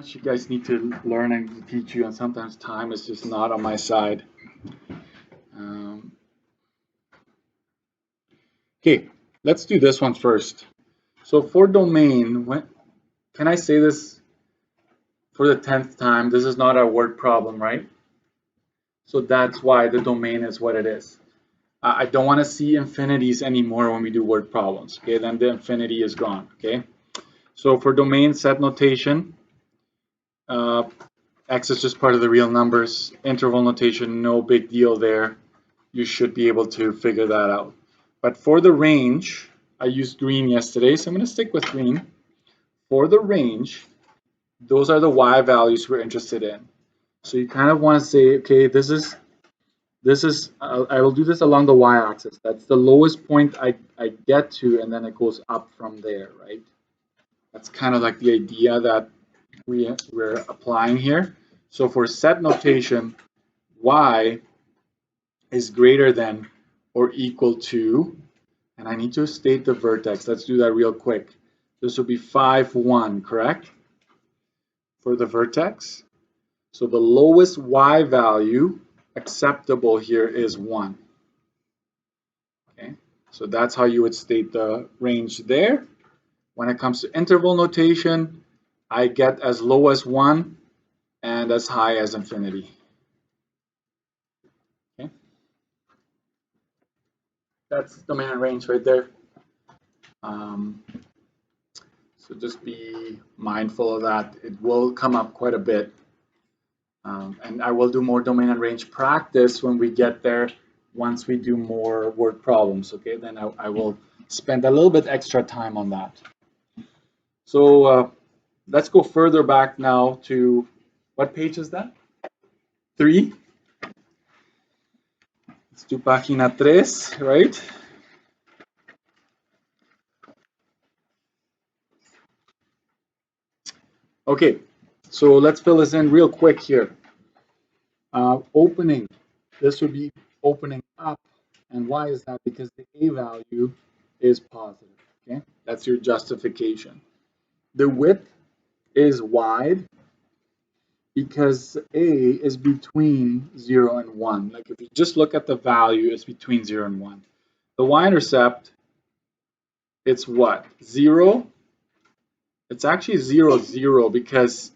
much you guys need to learn and to teach you, and sometimes time is just not on my side. Okay, let's do this one first. So for domain, can I say this for the 10th time? This is not a word problem, right? So that's why the domain is what it is. I don't want to see infinities anymore when we do word problems. Okay, then the infinity is gone. Okay, so for domain set notation, X is just part of the real numbers. Interval notation, no big deal there. You should be able to figure that out. But for the range, I used green yesterday, so I'm going to stick with green. For the range, those are the Y values we're interested in. So you kind of want to say, okay, this is I will do this along the y-axis. That's the lowest point I get to, and then it goes up from there, right? That's kind of like the idea that we're applying here. So for set notation, y is greater than or equal to, and I need to state the vertex. Let's do that real quick. This will be 5, 1, correct? For the vertex. So the lowest y value acceptable here is 1. Okay, so that's how you would state the range there. When it comes to interval notation, I get as low as 1 and as high as infinity. Okay, that's domain and range right there. So just be mindful of that. It will come up quite a bit. And I will do more domain and range practice when we get there, once we do more word problems. Okay, then I will spend a little bit extra time on that. So let's go further back now to, what page is that? 3. Let's do página 3, right? Okay, so let's fill this in real quick here. Opening, this would be opening up. And why is that? Because the A value is positive. Okay, that's your justification. The width is wide because A is between 0 and 1. Like if you just look at the value, it's between 0 and 1. The y-intercept, it's what? 0? It's actually 0, 0 because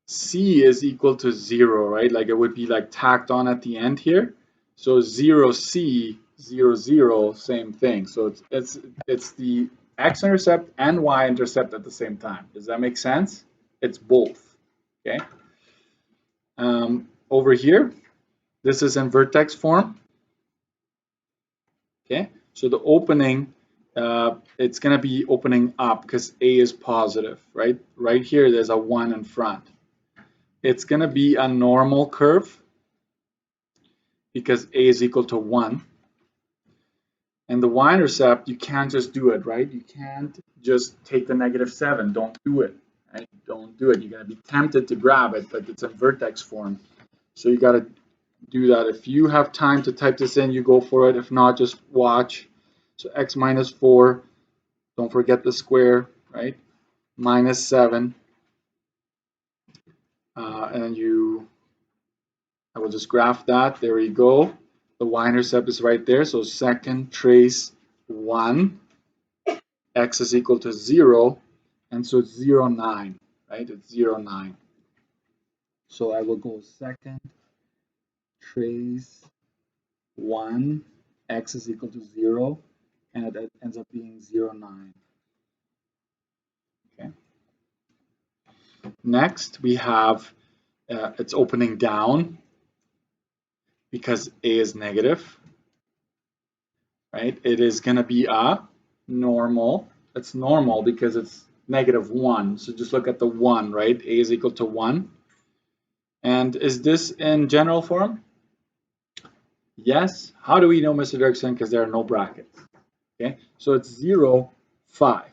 C is equal to 0, right? Like it would be like tacked on at the end here. So 0C, 0, 0, same thing. So it's the X-intercept and Y-intercept at the same time. Does that make sense? It's both. Okay. Over here, this is in vertex form. Okay. So the opening, it's going to be opening up because A is positive, right? Right here, there's a 1 in front. It's going to be a normal curve because A is equal to 1. And the y-intercept, you can't just do it, right? You can't just take the -7. Don't do it, right? Don't do it. You're going to be tempted to grab it, but it's in vertex form. So you got to do that. If you have time to type this in, you go for it. If not, just watch. So x minus 4, don't forget the square, right? -7. And then I will just graph that. There we go. The y-intercept is right there. So second trace 1, x is equal to 0, and so it's 0, 9, right? It's 0, 9. So I will go second trace 1, x is equal to 0, and it ends up being 0, 9. Okay. Next, we have it's opening down because A is negative, right? It is going to be a normal. It's normal because it's -1. So just look at the 1, right? A is equal to 1. And is this in general form? Yes. How do we know, Mr. Dirksen? Because there are no brackets. Okay, so it's 0, 5.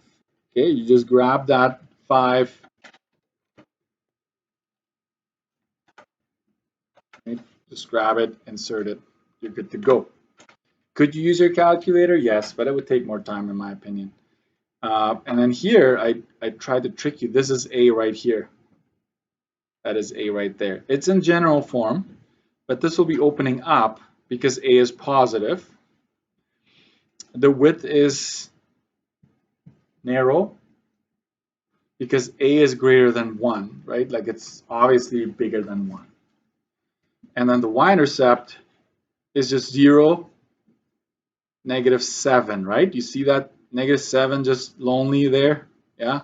Okay, you just grab that 5. Right? Just grab it, insert it. You're good to go. Could you use your calculator? Yes, but it would take more time in my opinion. And then here, I tried to trick you. This is A right here. That is A right there. It's in general form, but this will be opening up because A is positive. The width is narrow because A is greater than 1, right? Like it's obviously bigger than 1. And then the y-intercept is just 0, -7, right? You see that -7 just lonely there? Yeah?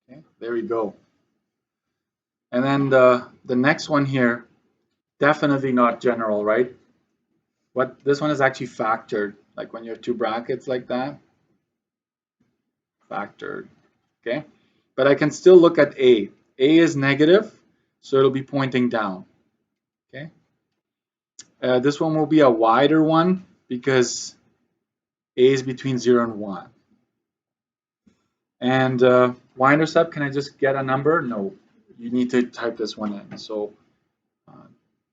Okay, there we go. And then the next one here, definitely not general, right? This one is actually factored, like when you have two brackets like that, factored, okay? But I can still look at A. A is negative, so it'll be pointing down, okay? This one will be a wider one because A is between 0 and 1. And y-intercept, can I just get a number? No, you need to type this one in. So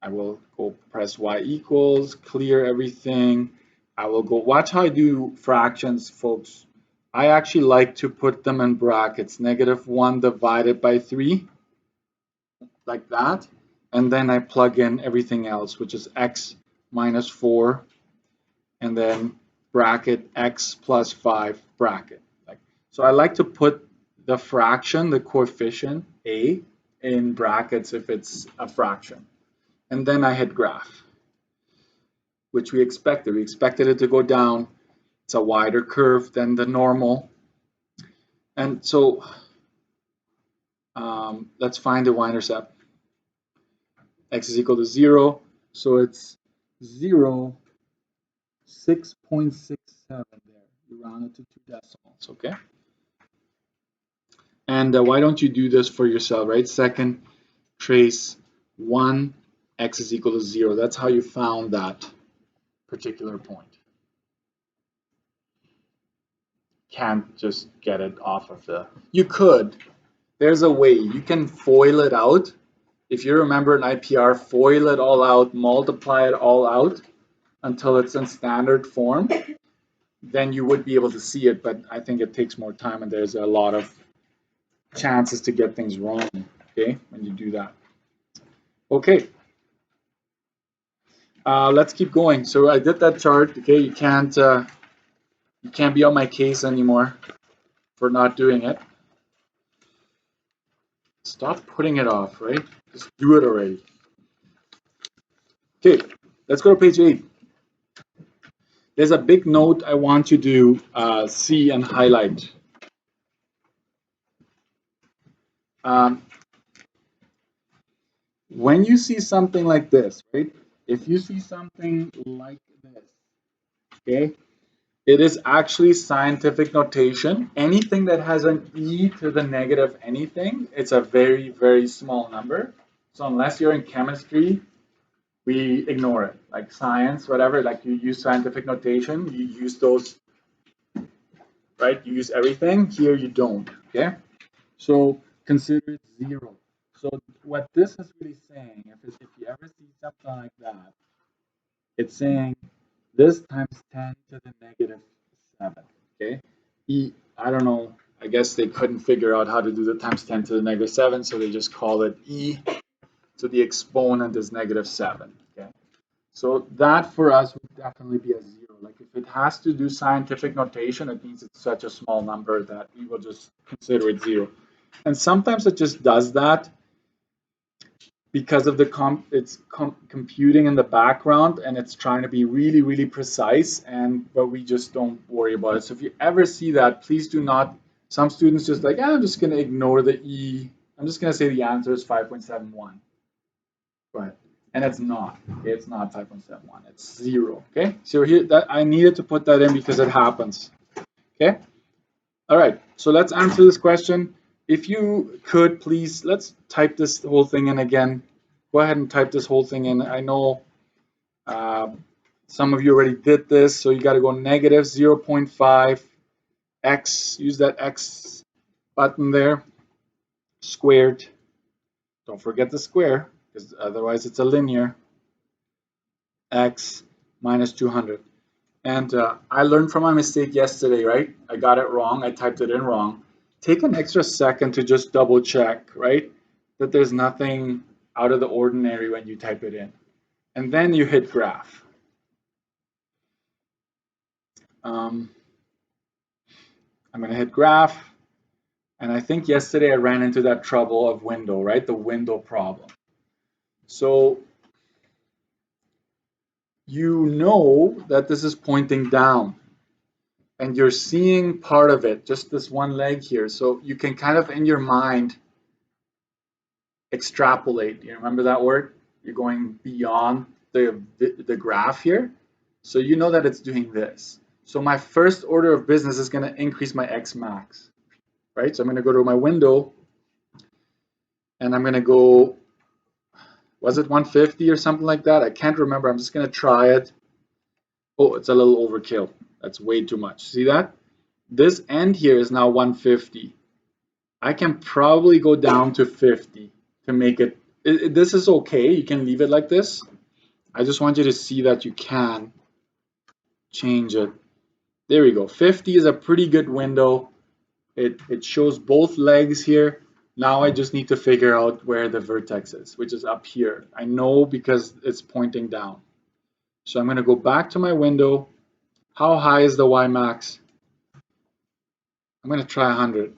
I will go press y equals, clear everything. I will go, watch how I do fractions, folks. I actually like to put them in brackets, -1 divided by 3, like that. And then I plug in everything else, which is x minus 4, and then bracket x plus 5 bracket. So I like to put the fraction, the coefficient a, in brackets if it's a fraction. And then I hit graph, which we expected. We expected it to go down. It's a wider curve than the normal. And so let's find the y-intercept. X is equal to 0. So it's 0, 6.67 there. You round it to 2 decimals, okay? And why don't you do this for yourself, right? Second, trace 1, x is equal to 0. That's how you found that particular point. Can't just get it off of the... You could. There's a way. You can FOIL it out. If you remember an IPR, FOIL it all out, multiply it all out until it's in standard form. Then you would be able to see it, but I think it takes more time and there's a lot of chances to get things wrong, okay, when you do that. Okay. Let's keep going. So I did that chart. Okay, you can't be on my case anymore for not doing it. Stop putting it off, right? Just do it already. Okay, let's go to page 8. There's a big note I want you to see and highlight. When you see something like this, right? If you see something like this, okay, it is actually scientific notation. Anything that has an e to the negative anything, it's a very, very small number. So unless you're in chemistry, we ignore it. Like science, whatever, like you use scientific notation, you use those, right? You use everything. Here you don't, okay? So consider it 0. So what this is really saying, if you ever see something like that, it's saying this times 10 to the -7, okay? I don't know, I guess they couldn't figure out how to do the times 10 to the -7, so they just call it e, so the exponent is -7, okay? So that for us would definitely be a 0. Like if it has to do scientific notation, it means it's such a small number that we will just consider it 0. And sometimes it just does that because of the computing in the background, and it's trying to be really, really precise, but we just don't worry about it. So if you ever see that, please do not. Some students just like, I'm just going to ignore the e. I'm just going to say the answer is 5.71. Go ahead. And it's not. Okay? It's not 5.71. It's 0. Okay. So here, that I needed to put that in because it happens. Okay. All right. So let's answer this question. If you could, please, let's type this whole thing in again. Go ahead and type this whole thing in. I know some of you already did this, so you got to go negative 0.5 x. Use that x button there. Squared. Don't forget the square, because otherwise it's a linear. X minus 200. And I learned from my mistake yesterday, right? I got it wrong. I typed it in wrong. Take an extra second to just double check, right? That there's nothing out of the ordinary when you type it in. And then you hit graph. I'm going to hit graph. And I think yesterday I ran into that trouble of window, right? The window problem. So you know that this is pointing down. And you're seeing part of it, just this one leg here. So you can kind of in your mind extrapolate. You remember that word? You're going beyond the graph here. So you know that it's doing this. So my first order of business is going to increase my X max, right? So I'm going to go to my window and I'm going to go, was it 150 or something like that? I can't remember. I'm just going to try it. Oh, it's a little overkill. That's way too much. See that? This end here is now 150. I can probably go down to 50 to make it, this is okay. You can leave it like this. I just want you to see that you can change it. There we go. 50 is a pretty good window. It shows both legs here. Now I just need to figure out where the vertex is, which is up here. I know because it's pointing down. So I'm going to go back to my window. How high is the Y max? I'm going to try 100.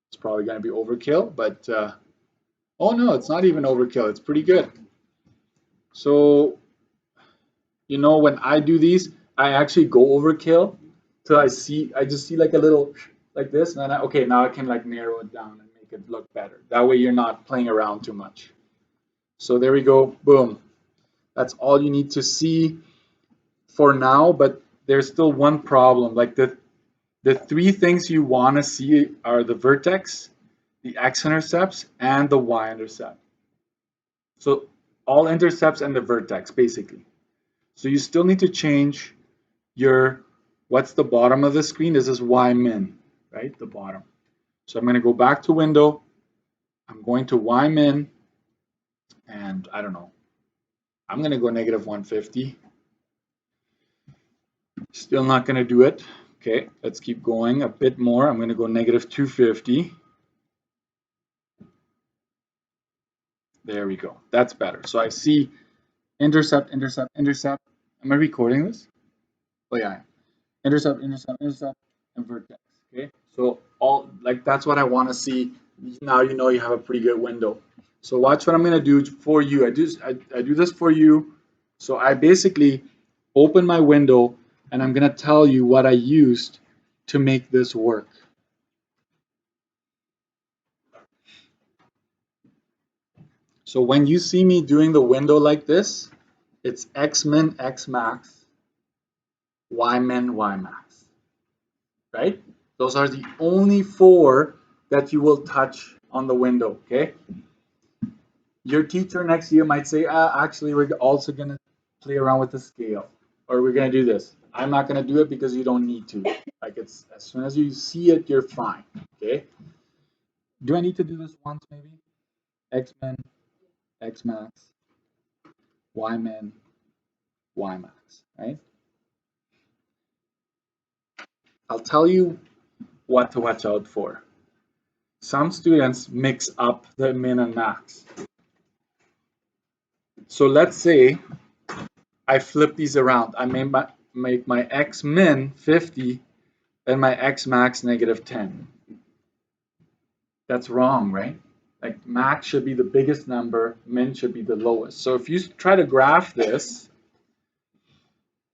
It's probably going to be overkill, but oh no, it's not even overkill. It's pretty good. So, you know, when I do these, I actually go overkill till I just see like a little like this, and then okay, now I can like narrow it down and make it look better. That way you're not playing around too much. So there we go, boom. That's all you need to see for now, but there's still one problem. Like the three things you want to see are the vertex, the X-intercepts, and the Y-intercept. So all intercepts and the vertex, basically. So you still need to change your, what's the bottom of the screen? This is Y min, right? The bottom. So I'm going to go back to window. I'm going to Y min, and I don't know. I'm going to go negative 150. Still not going to do it. Okay, let's keep going a bit more. I'm going to go negative 250. There we go. That's better. So I see intercept, intercept, intercept. Am I recording this? Oh yeah. Intercept, intercept, intercept, and vertex. Okay. So all like that's what I want to see. Now you know you have a pretty good window. So watch what I'm gonna do for you. I do this for you. So I basically open my window and I'm gonna tell you what I used to make this work. So when you see me doing the window like this, it's X min, X max, Y min, Y max, right? Those are the only four that you will touch on the window, okay? Your teacher next year might say, actually, we're also going to play around with the scale, or we're going to do this. I'm not going to do it because you don't need to. Like it's as soon as you see it, you're fine, okay? Do I need to do this once maybe? X min, X max, Y min, Y max, right? I'll tell you what to watch out for. Some students mix up the min and max. So let's say I flip these around. I make my X min 50 and my X max negative 10. That's wrong, right? Like max should be the biggest number, min should be the lowest. So if you try to graph this,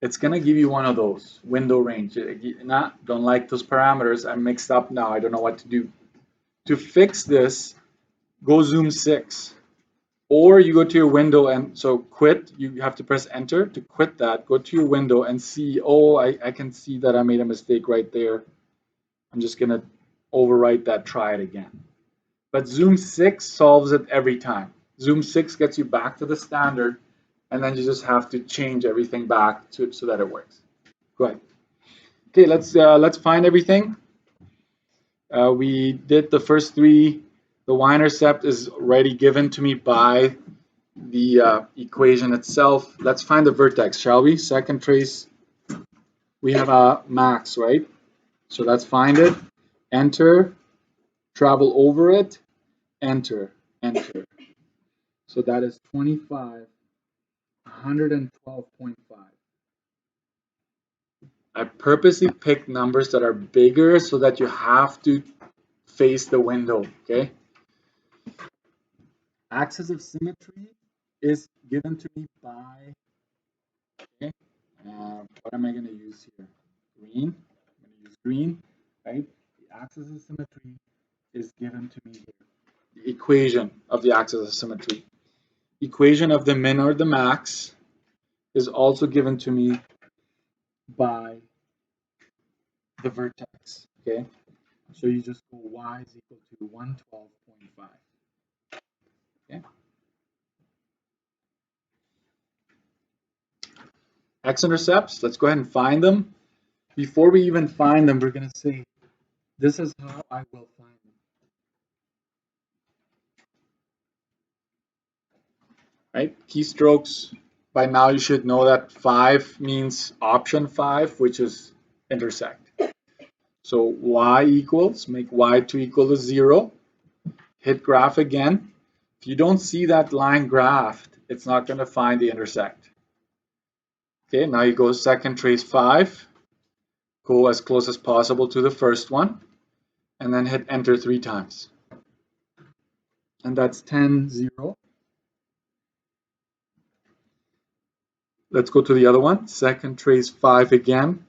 it's going to give you one of those window range. Don't like those parameters. I'm mixed up now. I don't know what to do. To fix this, go zoom 6. Or you go to your window and so quit, you have to press enter to quit that. Go to your window and see, oh, I can see that I made a mistake right there. I'm just going to overwrite that, try it again. But zoom 6 solves it every time. Zoom 6 gets you back to the standard, and then you just have to change everything back so that it works. Go ahead. Okay, let's find everything. We did the first three. The y-intercept is already given to me by the equation itself. Let's find the vertex, shall we? Second trace we have a max, right? So let's find it. Enter, travel over it, enter, enter. So that is 25, 112.5. I purposely picked numbers that are bigger so that you have to face the window, okay? Axis of symmetry is given to me by, okay? What am I going to use here? Green. I'm going to use green, right? The axis of symmetry is given to me here. The equation of the axis of symmetry. Equation of the min or the max is also given to me by the vertex, okay? So you just go y is equal to 112.5, okay? X-intercepts, let's go ahead and find them. Before we even find them, we're going to say, this is how I will find them. Right? Keystrokes, by now you should know that 5 means option 5, which is intersect. So y equals, make y2 equal to 0, hit graph again. If you don't see that line graphed, it's not going to find the intersect. Okay, now you go second trace 5, go as close as possible to the first one, and then hit enter 3 times. And that's 10, 0. Let's go to the other one, second trace 5 again.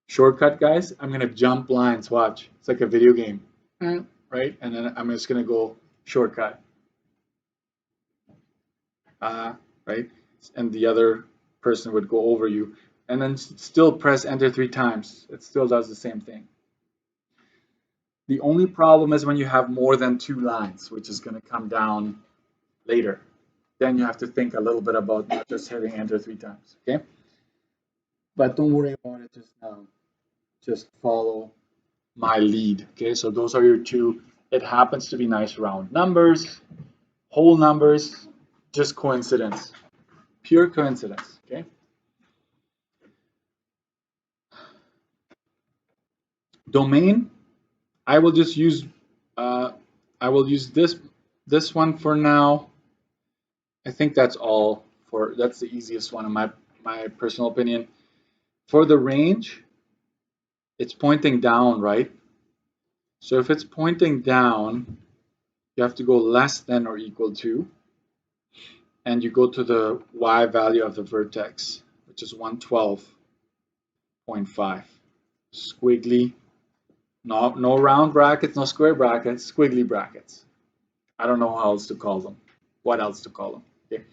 Shortcut, guys, I'm going to jump lines, watch. It's like a video game, right? And then I'm just going to go shortcut. Right? And the other person would go over you. And then still press enter 3 times. It still does the same thing. The only problem is when you have more than 2 lines, which is going to come down later. Then you have to think a little bit about not just hitting enter 3 times, okay? But don't worry about it just now. Just follow my lead, okay? So those are your 2. It happens to be nice round numbers, whole numbers, just coincidence, pure coincidence, okay? Domain, I will just use this one for now. I think that's all that's the easiest one in my personal opinion. For the range, it's pointing down, right? So if it's pointing down, you have to go less than or equal to, and you go to the y value of the vertex, which is 112.5. Squiggly, no round brackets, no square brackets, squiggly brackets. I don't know how else to call them. What else to call them? Okay.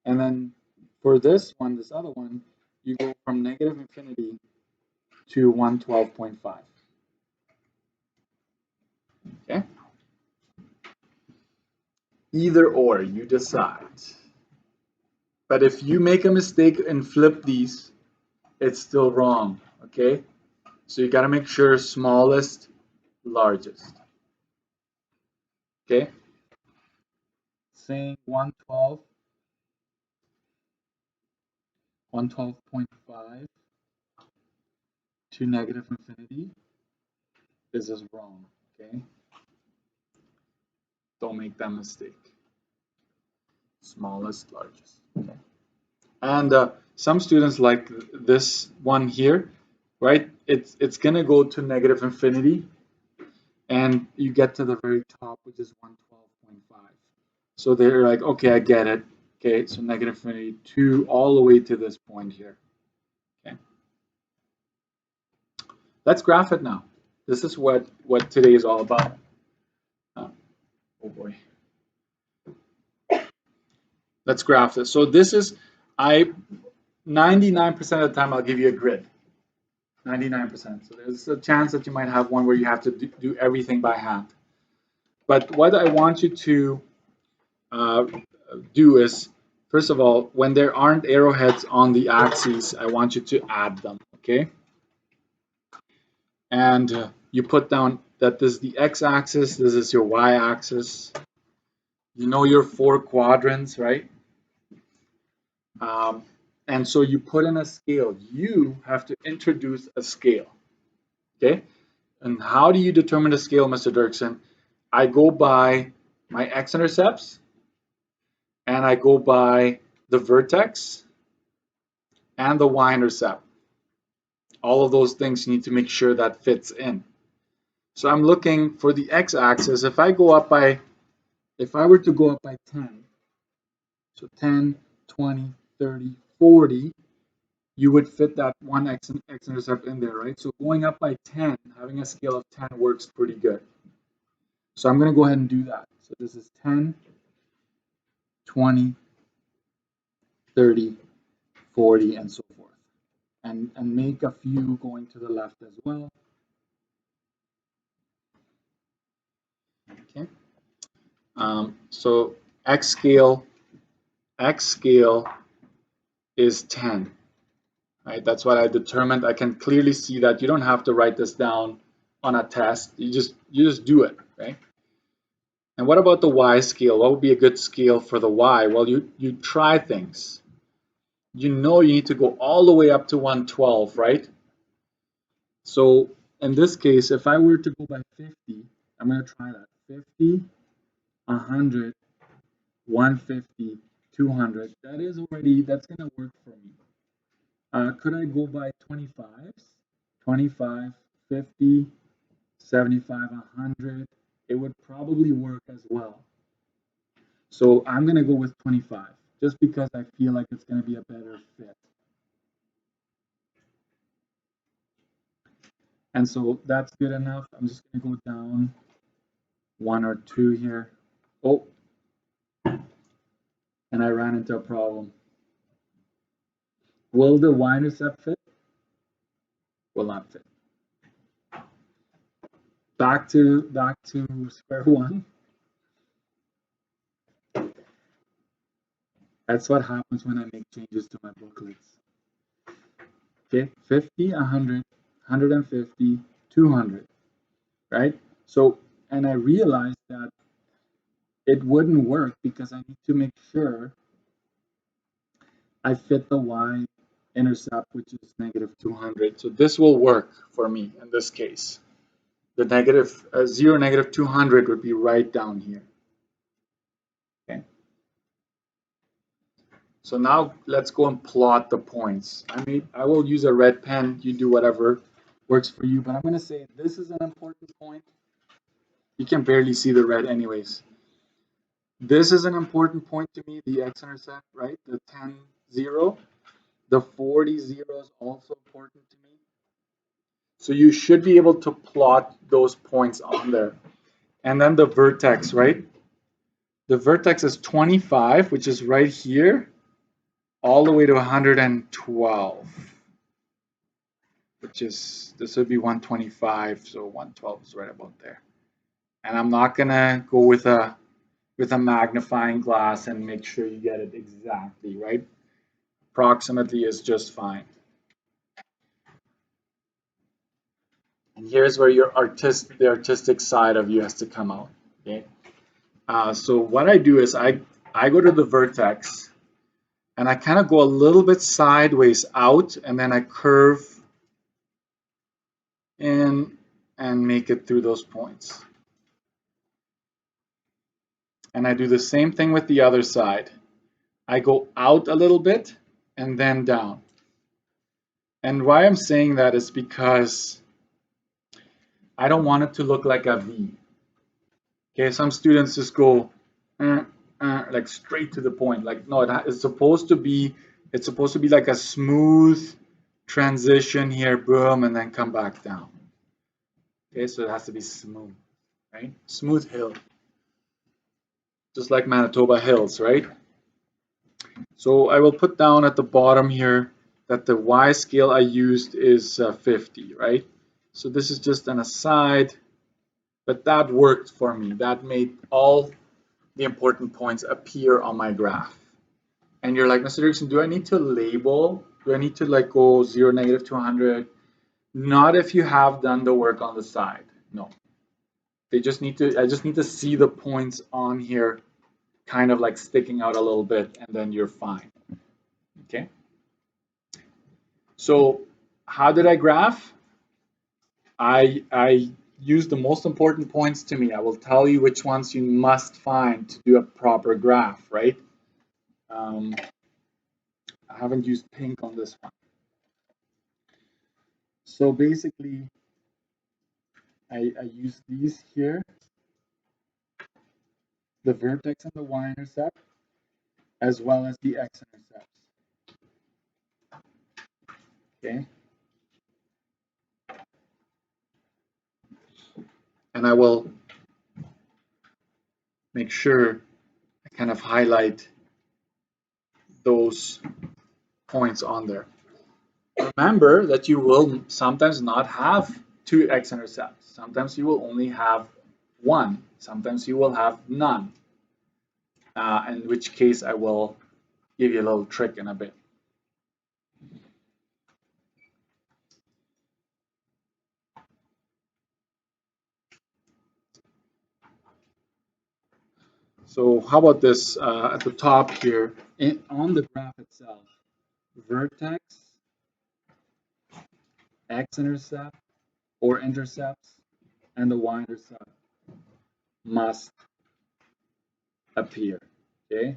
And then for this one, this other one, you go from negative infinity to 112.5. Okay. Either or, you decide. But if you make a mistake and flip these, it's still wrong. Okay. So you got to make sure smallest, largest. Okay. Saying 112.5 to negative infinity. This is wrong, okay? Don't make that mistake. Smallest, largest, okay? And some students like this one here, right? It's gonna go to negative infinity, and you get to the very top, which is 112.5. So they're like, okay, I get it. Okay, so negative infinity to all the way to this point here. Okay. Let's graph it now. This is what today is all about. Oh boy. Let's graph this. So this is, 99% of the time I'll give you a grid. 99%. So there's a chance that you might have one where you have to do everything by hand. But what I want you to do is, first of all, when there aren't arrowheads on the axes, I want you to add them, okay? And you put down that this is the x-axis, this is your y-axis. You know your 4 quadrants, right? And so you put in a scale. You have to introduce a scale. Okay? And how do you determine the scale, Mr. Dirksen? I go by my X-Intercepts, and I go by the vertex and the Y-intercept. All of those things you need to make sure that fits in. So I'm looking for the X-axis. If I were to go up by 10, so 10, 20, 30, 40, you would fit that one X-intercept in there, right? So going up by 10, having a scale of 10 works pretty good. So I'm going to go ahead and do that. So this is 10, 20, 30, 40, and so forth. And make a few going to the left as well. Okay. So X scale is 10. Right? That's what I determined. I can clearly see that. You don't have to write this down on a test. You just do it, right? And what about the Y scale? What would be a good scale for the Y? Well, you try things. You know you need to go all the way up to 112, right? So in this case, if I were to go by 50, I'm going to try that. 50, 100, 150, 200. That's going to work for me. Could I go by 25s? 25, 50, 75, 100. It would probably work as well. So I'm going to go with 25, just because I feel like it's going to be a better fit. And so that's good enough. I'm just going to go down 1 or 2 here. Oh, and I ran into a problem. Will the Y-intercept fit? Will not fit. Back to square one. That's what happens when I make changes to my booklets. Okay, 50, 100, 150, 200, right? So, and I realized that it wouldn't work because I need to make sure I fit the Y-intercept, which is negative 200. So this will work for me in this case. The negative 0, negative 200 would be right down here. Okay. So now let's go and plot the points. I will use a red pen. You do whatever works for you, but I'm going to say this is an important point. You can barely see the red anyways. This is an important point to me, the X-intercept, right? The 10, 0. The 40, 0 is also important to me. So you should be able to plot those points on there. And then the vertex, right? The vertex is 25, which is right here, all the way to 112, which is, this would be 125, so 112 is right about there. And I'm not gonna go with a magnifying glass and make sure you get it exactly, right? Approximately is just fine. And here's where the artistic side of you has to come out, okay? So what I do is I go to the vertex, and I kind of go a little bit sideways out, and then I curve in and make it through those points. And I do the same thing with the other side. I go out a little bit and then down. And why I'm saying that is because I don't want it to look like a V. Okay, some students just go like straight to the point. Like, no, it's supposed to be like a smooth transition here, boom, and then come back down. Okay, so it has to be smooth, right? Smooth hill. Just like Manitoba Hills, right? So I will put down at the bottom here that the Y scale I used is 50, right? So this is just an aside, but that worked for me. That made all the important points appear on my graph. And you're like, Mr. Dirksen, do I need to label? Do I need to like go 0, negative 200? Not if you have done the work on the side. No. I just need to see the points on here kind of like sticking out a little bit, and then you're fine. Okay? So how did I graph? I use the most important points to me. I will tell you which ones you must find to do a proper graph, right? I haven't used pink on this one. So basically, I use these here, the vertex and the y-intercept, as well as the x-intercepts. Okay. And I will make sure I kind of highlight those points on there. Remember that you will sometimes not have two x-intercepts. Sometimes you will only have one. Sometimes you will have none. In which case I will give you a little trick in a bit. So how about this at the top here, on the graph itself, vertex, x-intercept or intercepts, and the y-intercept must appear, okay?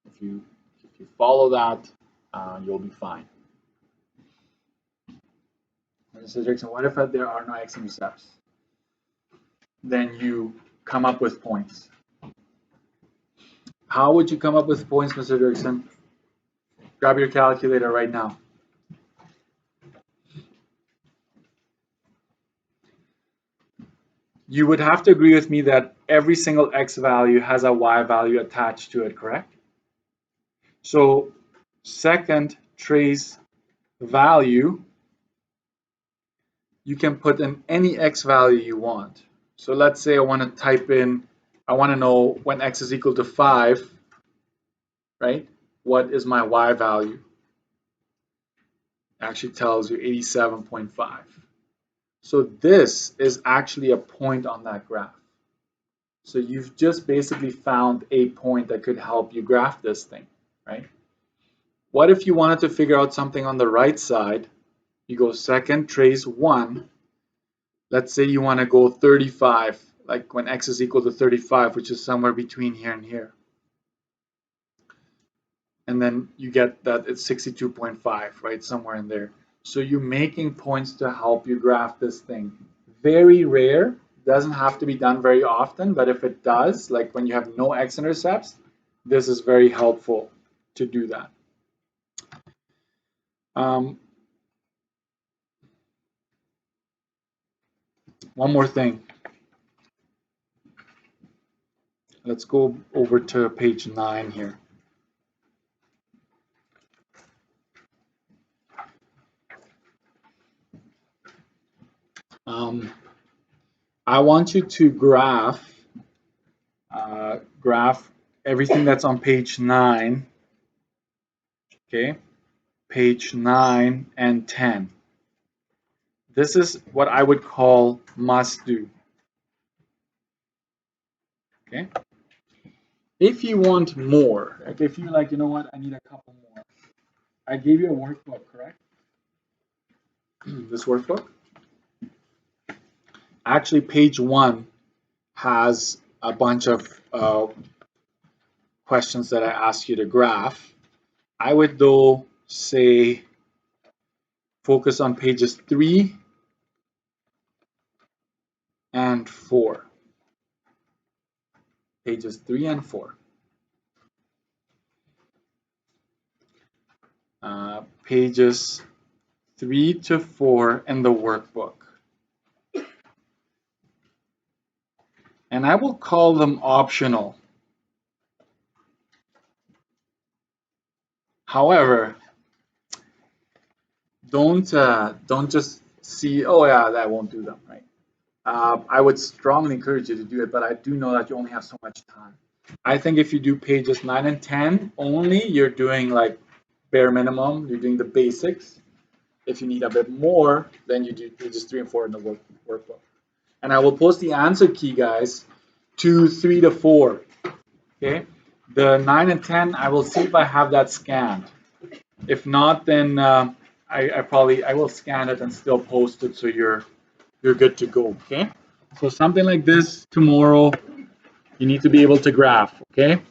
If you follow that, you'll be fine. Mr. Jackson, what if there are no x-intercepts? Then you come up with points. How would you come up with points, Mr. Dirksen? Grab your calculator right now. You would have to agree with me that every single x value has a y value attached to it, correct? So second trace value, you can put in any x value you want. So let's say I want to type in, I want to know when x is equal to 5, right? What is my y value? It actually tells you 87.5. So this is actually a point on that graph. So you've just basically found a point that could help you graph this thing, right? What if you wanted to figure out something on the right side? You go second trace 1. Let's say you want to go 35, like when x is equal to 35, which is somewhere between here and here. And then you get that it's 62.5, right? Somewhere in there. So you're making points to help you graph this thing. Very rare, doesn't have to be done very often, but if it does, like when you have no x-intercepts, this is very helpful to do that. One more thing. Let's go over to page 9 here. I want you to graph everything that's on page 9, okay? Page 9 and 10. This is what I would call must do, okay? If you want more, like if you're like, you know what, I need a couple more. I gave you a workbook, correct? This workbook? Actually, page 1 has a bunch of questions that I ask you to graph. I would though say focus on pages 3 and 4. Pages 3 and 4. Pages 3 to 4 in the workbook. And I will call them optional. However, don't just see, oh yeah, that won't do them, right? I would strongly encourage you to do it, but I do know that you only have so much time. I think if you do pages 9 and 10 only, you're doing like bare minimum, you're doing the basics. If you need a bit more, then you do pages 3 and 4 in the workbook. And I will post the answer key, guys, to 3 to 4. Okay. The 9 and 10, I will see if I have that scanned. If not, then I will scan it and still post it so you're good to go. Okay. So something like this tomorrow, you need to be able to graph. Okay.